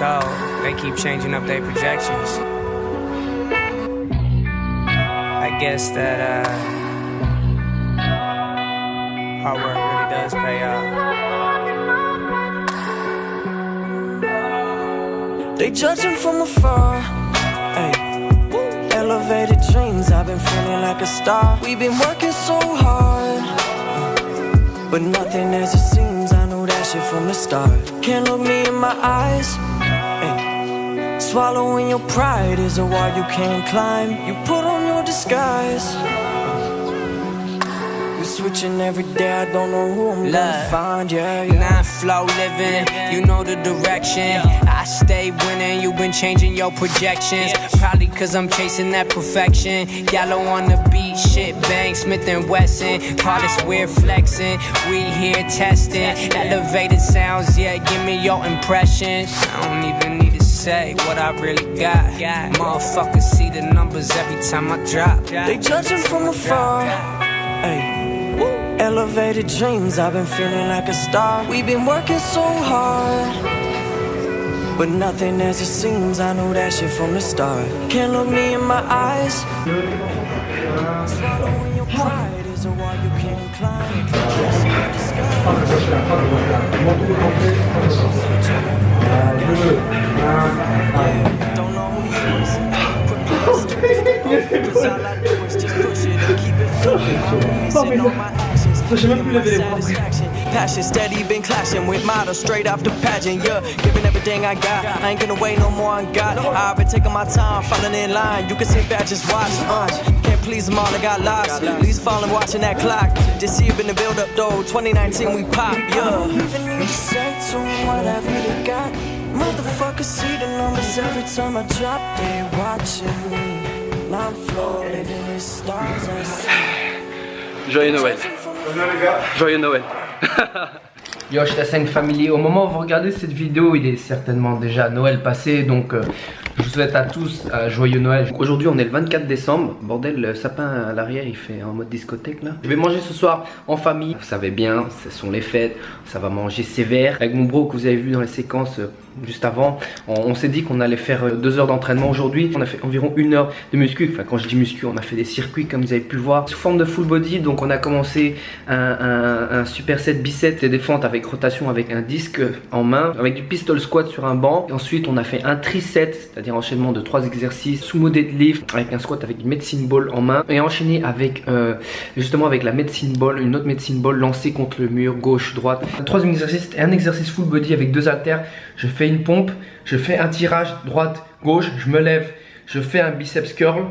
So they keep changing up their projections. I guess that hard work really does pay off. They judging from afar. Ay. Elevated dreams, I've been feeling like a star. We've been working so hard, but nothing as it seems. I know that shit from the start. Can't look me in my eyes. Ay. Swallowing your pride is a wall you can't climb. You put on your disguise. You switching every day, I don't know who I'm gonna find, yeah. Nine flow living, you know the direction. I stay winning, you been changing your projections. Probably cause I'm chasing that perfection. Yellow on the beat, shit bang, Smith & Wesson. Hardest we're flexing, we here testing. Elevated sounds, yeah, give me your impressions. I don't even need to say what I really got. Motherfuckers see the numbers every time I drop. They judging from afar. Ay. Elevated dreams, I've been feeling like a star. We've been working so hard, but nothing as it seems. I know that shit from the start. Can't look me in my eyes. Swallowing your pride is a wall you can't climb. Don't know who you is. Cause all I do is just push it and keep it flowing. Missing all my actions. Passion steady been clashing with models straight off the pageant. Yeah, giving everything I got. I ain't gonna wait no more on God. I've been taking my time, falling in line. You can sit back, just watch. Can't please them all, I got lost. Least falling, watching that clock. Just see it in the build up though. 2019 we pop, yeah. Even need to say to them what I really got. Motherfuckers see the numbers every time I drop. They watching me. Now I'm flow, living in stars I see. Joyeux Noël. Joyeux Noël. Yo, je t'assène family. Au moment où vous regardez cette vidéo, il est certainement déjà Noël passé. Donc je vous souhaite à tous un joyeux Noël. Aujourd'hui on est le 24 décembre. Bordel, le sapin à l'arrière il fait en mode discothèque là. Je vais manger ce soir en famille. Vous savez bien, ce sont les fêtes. Ça va manger sévère. Avec mon bro que vous avez vu dans les séquences juste avant, on s'est dit qu'on allait faire 2 heures d'entraînement aujourd'hui. On a fait environ 1 heure de muscu. Enfin quand je dis muscu, on a fait des circuits comme vous avez pu le voir sous forme de full body. Donc on a commencé un superset biceps et des fentes avec rotation avec un disque en main, avec du pistol squat sur un banc. Et ensuite on a fait un triset, c'est-à-dire enchaînement de 3 exercices sumo deadlift avec un squat avec une medicine ball en main et enchaîné avec justement avec la medicine ball, une autre medicine ball lancée contre le mur gauche droite. Le troisième exercice, un exercice full body avec 2 haltères. Je fais une pompe, je fais un tirage droite gauche, je me lève, je fais un biceps curl,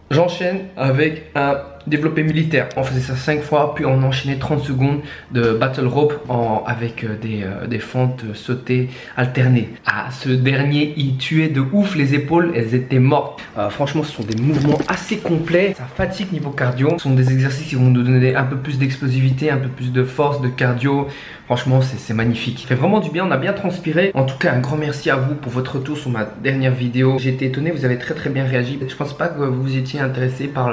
j'enchaîne avec un développé militaire. On faisait ça 5 fois, puis on enchaînait 30 secondes de battle rope avec des fentes sautées alternées. Ah, ce dernier, il tuait de ouf les épaules, elles étaient mortes. Franchement, ce sont des mouvements assez complets. Ça fatigue niveau cardio. Ce sont des exercices qui vont nous donner un peu plus d'explosivité, un peu plus de force, de cardio. Franchement, c'est magnifique. Ça fait vraiment du bien, on a bien transpiré. En tout cas, un grand merci à vous pour votre retour sur ma dernière vidéo. J'ai été étonné, vous avez très bien réagi. Je pense pas que vous étiez intéressé par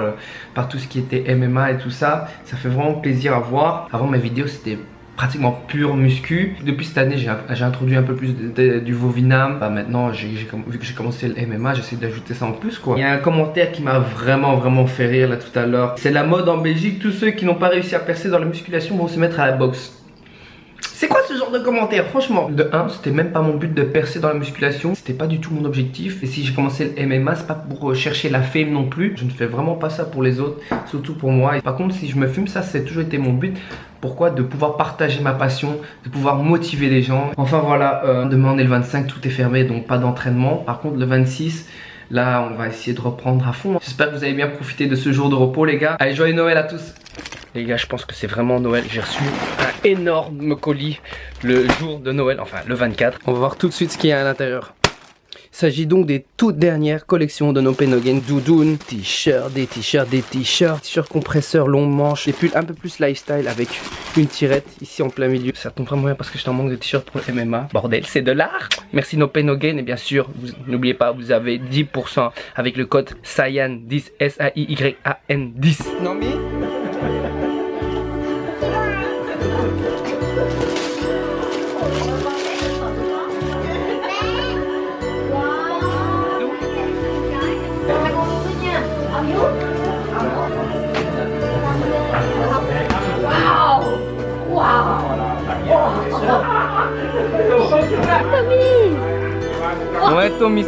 tout ce qui était MMA et tout ça. Ça fait vraiment plaisir à voir. Avant, ma vidéo, c'était pratiquement pur muscu. Depuis cette année, j'ai introduit un peu plus du Vovinam. Maintenant, vu que j'ai commencé le MMA, j'essaie d'ajouter ça en plus quoi. Il y a un commentaire qui m'a vraiment fait rire là tout à l'heure. C'est la mode en Belgique. Tous ceux qui n'ont pas réussi à percer dans la musculation vont se mettre à la boxe. C'est quoi ce genre de commentaire? Franchement, de 1, c'était même pas mon but de percer dans la musculation. C'était pas du tout mon objectif. Et si j'ai commencé le MMA, c'est pas pour chercher la fame non plus. Je ne fais vraiment pas ça pour les autres, surtout pour moi. Et par contre, si je me fume, ça, c'est toujours été mon but. Pourquoi? De pouvoir partager ma passion, de pouvoir motiver les gens. Enfin voilà, demain on est le 25, tout est fermé, donc pas d'entraînement. Par contre, le 26... là, on va essayer de reprendre à fond. J'espère que vous avez bien profité de ce jour de repos, les gars. Allez, joyeux Noël à tous. Les gars, je pense que c'est vraiment Noël. J'ai reçu un énorme colis le jour de Noël, enfin le 24. On va voir tout de suite ce qu'il y a à l'intérieur. Il s'agit donc des toutes dernières collections de No Pain No Gain. Doudoune, des t-shirts compresseurs longs manches, des pulls un peu plus lifestyle avec une tirette ici en plein milieu. Ça tombe vraiment bien parce que j'étais en manque de t-shirts pour le MMA. Bordel, c'est de l'art. Merci No Pain No Gain et bien sûr, n'oubliez pas, vous avez 10% avec le code SAYAN10, S-A-I-Y-A-N 10. Non mais Ouais, Tommy.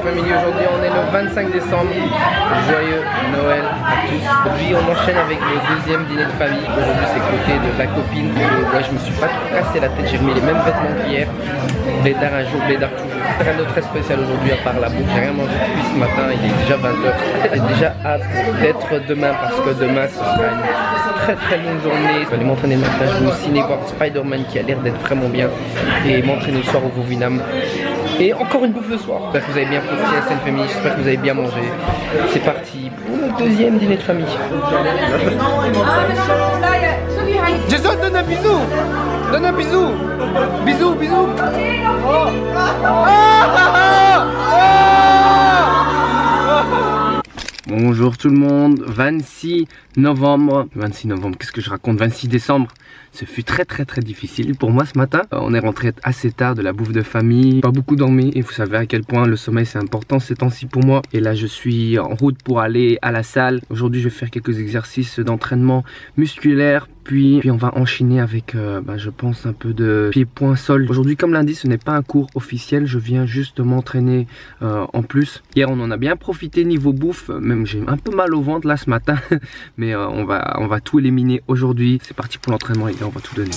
Famille, aujourd'hui on est le 25 décembre. Joyeux Noël à tous. Aujourd'hui on enchaîne avec le deuxième dîner de famille. Aujourd'hui c'est côté de la copine. Ouais, je me suis pas trop cassé la tête, j'ai remis les mêmes vêtements qu'hier. Blédard un jour, blédard toujours. Rien de très spécial aujourd'hui à part la bouffe. J'ai rien mangé depuis ce matin, il est déjà 20h. J'ai déjà hâte d'être demain parce que demain ce sera une très longue journée. Je vais aller m'entraîner le matin, je vais au ciné voir Spider-Man qui a l'air d'être vraiment bien. Et m'entraîner le soir au Vovinam. Et encore une bouffe le soir. J'espère que vous avez bien profité de cette famille, j'espère que vous avez bien mangé. C'est parti pour le deuxième dîner de famille. Jason, donne un bisou. Donne un bisou. Bisous, bisous. Bonjour tout le monde, 26 novembre, qu'est-ce que je raconte, 26 décembre. Ce fut très difficile pour moi ce matin. On est rentré assez tard de la bouffe de famille, pas beaucoup dormi et vous savez à quel point le sommeil c'est important ces temps-ci pour moi. Et là je suis en route pour aller à la salle. Aujourd'hui je vais faire quelques exercices d'entraînement musculaire. Puis on va enchaîner avec, je pense, un peu de pied-point-sol. Aujourd'hui, comme lundi, ce n'est pas un cours officiel. Je viens juste m'entraîner en plus. Hier, on en a bien profité niveau bouffe. Même j'ai un peu mal au ventre là ce matin. Mais on va tout éliminer aujourd'hui. C'est parti pour l'entraînement, les gars. On va tout donner.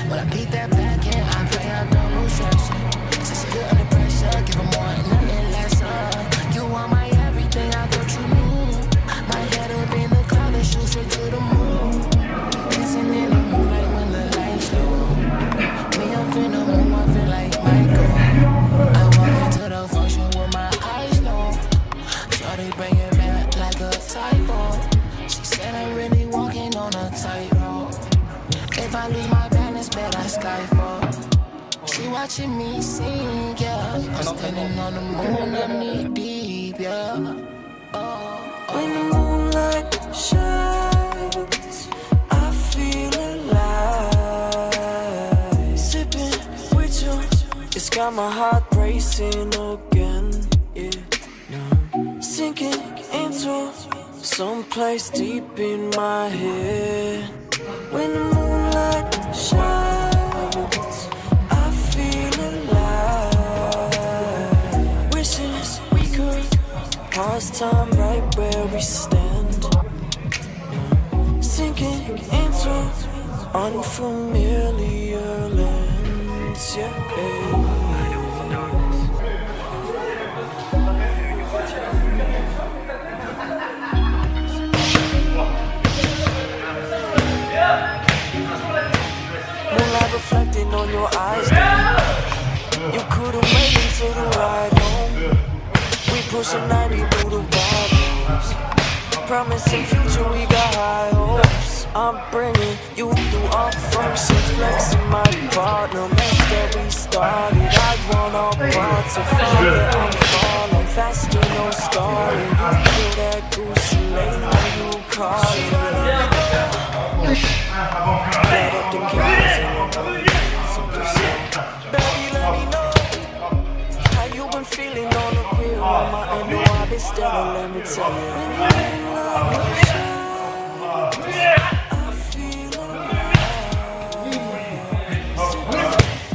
But I beat that back and I pray I don't lose trust. Since you're good under pressure, give them more, nothing less. You are my everything, I thought you knew. My head up in the cloud and shoot straight to the moon. Dancing in the moonlight when the lights low. Me up in the moon, I feel like Michael. I walk into the function with my eyes low. Shorty bring it back like a typo. She said I'm really walking on a tightrope. If I lose my balance, bet I skyfall. She watching me sing, yeah. I'm standing on the moon, I'm knee deep, yeah. Oh. When the moonlight shines, I feel alive. Sipping with you, it's got my heart racing again, yeah. Sinking into some place deep in my head. When the moonlight shines, I feel alive. Wishing we could pause time right where we stand. Sinking into unfamiliar lands, yeah. Reflecting on your eyes, you couldn't wait until the ride home. We pushing 90 through the walls. Promising future, we got high hopes. I'm bringing you through all functions, flexing my partner. Mess that we started, I want all parts of fire. I'm falling faster, no stalling. You feel that goose lane when you call it. Let up the keys. Baby, let me know how you been feeling on the real. On my end, no, I've been steady, let me tell you. I feel alive.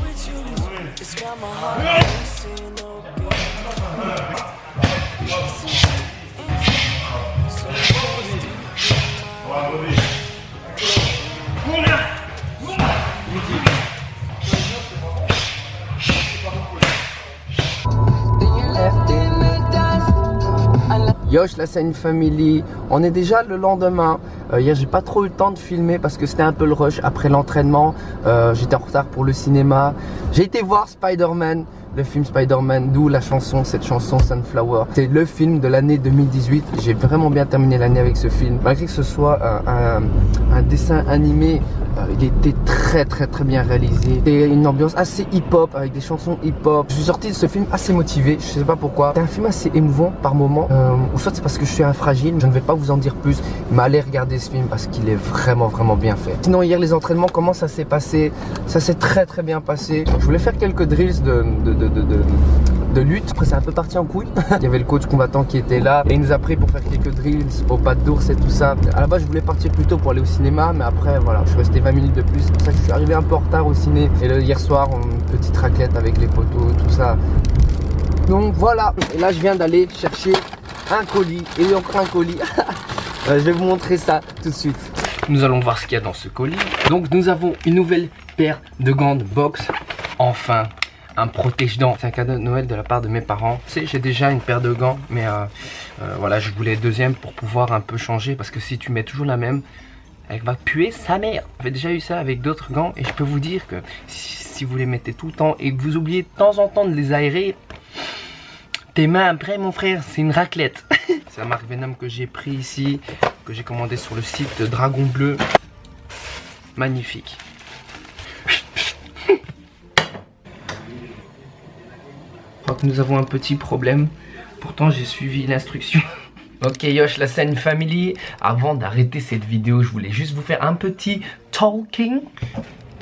With you, it's got my heart racing Yosh, la Scène Family, on est déjà le lendemain. Hier j'ai pas trop eu le temps de filmer parce que c'était un peu le rush après l'entraînement. J'étais en retard pour le cinéma. J'ai été voir Spider-Man, le film Spider-Man, d'où la chanson, cette chanson Sunflower. C'est le film de l'année 2018. J'ai vraiment bien terminé l'année avec ce film. Malgré que ce soit un dessin animé, il était très bien réalisé. C'était une ambiance assez hip-hop avec des chansons hip-hop. Je suis sorti de ce film assez motivé, je sais pas pourquoi. C'est un film assez émouvant par moments, ou soit c'est parce que je suis un fragile, je ne vais pas vous en dire plus. Mais allez regarder ce film parce qu'il est vraiment bien fait. Sinon hier les entraînements, comment ça s'est passé? Ça s'est très bien passé. Je voulais faire quelques drills de lutte. Après c'est un peu parti en couille. Il y avait le coach combattant qui était là et il nous a pris pour faire quelques drills aux pattes d'ours et tout ça. À la base je voulais partir plus tôt pour aller au cinéma, mais après voilà, je suis resté 20 minutes de plus. C'est pour ça que je suis arrivé un peu en retard au ciné. Et hier soir, une petite raclette avec les poteaux, tout ça. Donc voilà, et là je viens d'aller chercher un colis, et encore un colis. Je vais vous montrer ça tout de suite. Nous allons voir ce qu'il y a dans ce colis. Donc nous avons une nouvelle paire de gants de boxe. Enfin, un protège-dents. C'est un cadeau de Noël de la part de mes parents. Tu sais, j'ai déjà une paire de gants, mais voilà, je voulais deuxième pour pouvoir un peu changer. Parce que si tu mets toujours la même, elle va puer sa mère. J'avais déjà eu ça avec d'autres gants, et je peux vous dire que si vous les mettez tout le temps et que vous oubliez de temps en temps de les aérer, tes mains après mon frère, c'est une raclette. C'est la marque Venom que j'ai pris ici, que j'ai commandé sur le site de Dragon Bleu. Magnifique. Je crois que nous avons un petit problème. Pourtant j'ai suivi l'instruction. Ok Yosh, la scène family. Avant d'arrêter cette vidéo, je voulais juste vous faire un petit talking.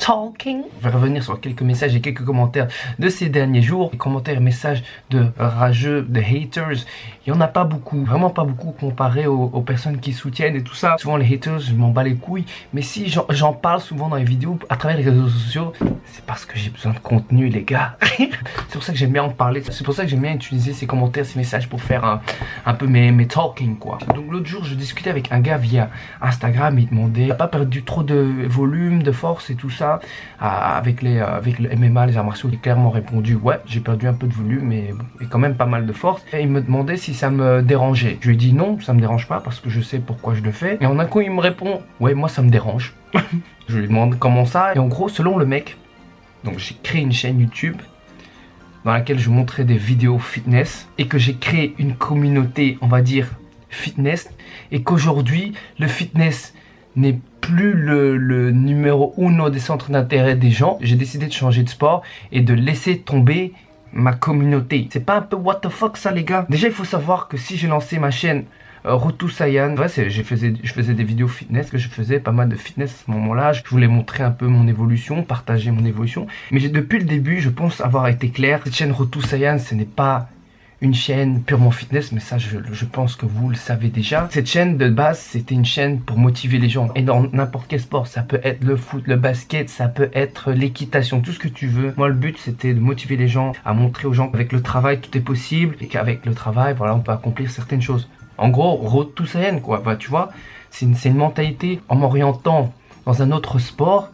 Je vais revenir sur quelques messages et quelques commentaires de ces derniers jours. Les commentaires et messages de rageux, de haters, il n'y en a pas beaucoup, vraiment pas beaucoup comparé aux personnes qui soutiennent et tout ça. Souvent les haters, je m'en bats les couilles. Mais si j'en parle souvent dans les vidéos, à travers les réseaux sociaux, c'est parce que j'ai besoin de contenu les gars. C'est pour ça que j'aime bien en parler. C'est pour ça que j'aime bien utiliser ces commentaires, ces messages pour faire un peu mes talking quoi. Donc l'autre jour je discutais avec un gars via Instagram, il demandait, il n'a pas perdu trop de volume, de force et tout ça avec le MMA, les arts martiaux. J'ai clairement répondu ouais, j'ai perdu un peu de volume mais quand même pas mal de force. Et il me demandait si ça me dérangeait. Je lui ai dit non, ça me dérange pas parce que je sais pourquoi je le fais. Et en un coup il me répond ouais, moi ça me dérange. Je lui demande comment ça, et en gros selon le mec, donc j'ai créé une chaîne YouTube dans laquelle je montrais des vidéos fitness et que j'ai créé une communauté, on va dire fitness, et qu'aujourd'hui le fitness n'est plus le numéro 1 des centres d'intérêt des gens. J'ai décidé de changer de sport et de laisser tomber ma communauté. C'est pas un peu what the fuck ça les gars? Déjà il faut savoir que si j'ai lancé ma chaîne Road to Saiyan, ouais, je faisais des vidéos fitness, que je faisais pas mal de fitness à ce moment-là. Je voulais montrer un peu mon évolution, partager mon évolution. Mais depuis le début, je pense avoir été clair. Cette chaîne Road to Saiyan, ce n'est pas une chaîne purement fitness, mais ça je pense que vous le savez déjà. Cette chaîne de base, c'était une chaîne pour motiver les gens. Et dans n'importe quel sport, ça peut être le foot, le basket, ça peut être l'équitation, tout ce que tu veux. Moi le but c'était de motiver les gens, à montrer aux gens qu'avec le travail tout est possible, et qu'avec le travail, voilà, on peut accomplir certaines choses. En gros, Road to Saiyan quoi, bah, tu vois, c'est une mentalité. En m'orientant dans un autre sport,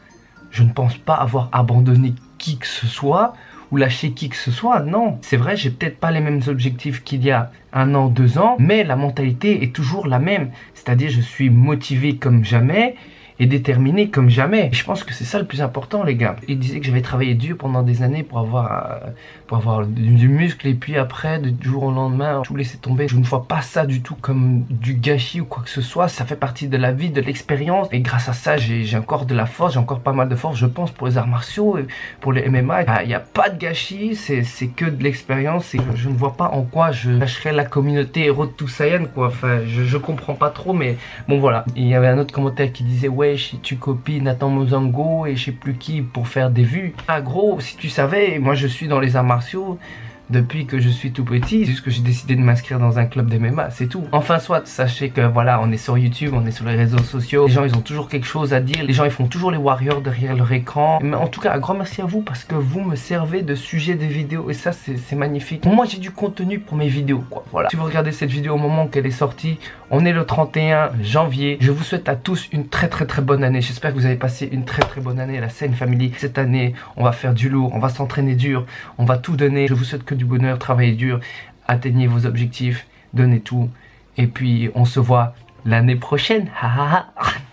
je ne pense pas avoir abandonné qui que ce soit, ou lâcher qui que ce soit, non. C'est vrai, j'ai peut-être pas les mêmes objectifs qu'il y a 1 an, 2 ans, mais la mentalité est toujours la même. C'est-à-dire, je suis motivé comme jamais et déterminé comme jamais. Et je pense que c'est ça le plus important les gars. Il disait que j'avais travaillé dur pendant des années pour avoir du muscle, et puis après, du jour au lendemain, tout laisser tomber. Je ne vois pas ça du tout comme du gâchis ou quoi que ce soit. Ça fait partie de la vie, de l'expérience, et grâce à ça, j'ai encore de la force, j'ai encore pas mal de force, je pense, pour les arts martiaux, et pour les MMA. Il n'y a pas de gâchis, c'est que de l'expérience, et je ne vois pas en quoi je lâcherais la communauté Road to Saiyan quoi. Enfin, je comprends pas trop, mais bon voilà. Il y avait un autre commentaire qui disait ouais, tu copies Nathan Mozango et je sais plus qui pour faire des vues. Ah gros, si tu savais, moi je suis dans les arts martiaux depuis que je suis tout petit. C'est juste que j'ai décidé de m'inscrire dans un club d'MMA, c'est tout. Enfin soit, sachez que voilà, on est sur YouTube, on est sur les réseaux sociaux. Les gens ils ont toujours quelque chose à dire. Les gens ils font toujours les warriors derrière leur écran. Mais en tout cas, un grand merci à vous parce que vous me servez de sujet des vidéos. Et ça c'est magnifique. Moi j'ai du contenu pour mes vidéos quoi. Voilà. Si vous regardez cette vidéo au moment qu'elle est sortie, on est le 31 janvier. Je vous souhaite à tous une très bonne année. J'espère que vous avez passé une très bonne année à la Saiyan Family. Cette année, on va faire du lourd, on va s'entraîner dur, on va tout donner. Je vous souhaite que du bonheur, travaillez dur, atteignez vos objectifs, donnez tout. Et puis, on se voit l'année prochaine.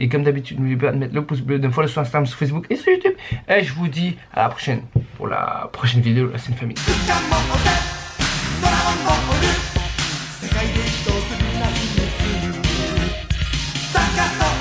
Et comme d'habitude, n'oubliez pas de mettre le pouce bleu, de me follow sur Instagram, sur Facebook et sur YouTube. Et je vous dis à la prochaine pour la prochaine vidéo de la Saiyan Family.